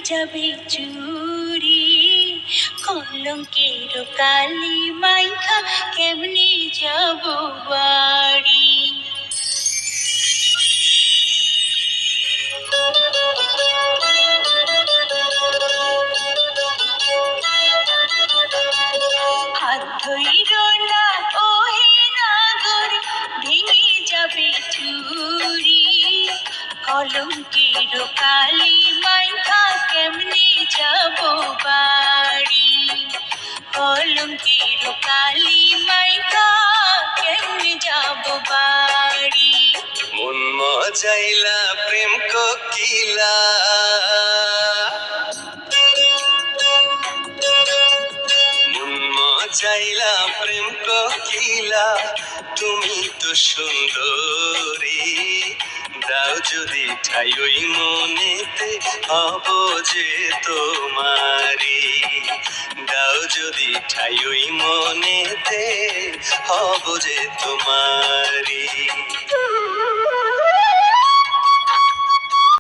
যাবে চুরি, কলঙ্কের কালি মাইখা কেমনে যাব বাড়ি। হাত ধইরো না ওহে নাগরে, ভেঙে যাবে চুরি, কলঙ্কের কালি মাইখা কেমনে যাব বাড়ি, কলঙ্কের কালি মাইখা কেমনে যাব বাড়ি। মন মজাইলা প্রেম কোকিলা, মন মজাইলা প্রেম কোকিলা, তুমি তো সুন্দরী, দাও যদি ঠাই ওই মনেতে হব যে তোমারি, দাও যদি ঠাই ওই মনেতে হব যে তোমারি।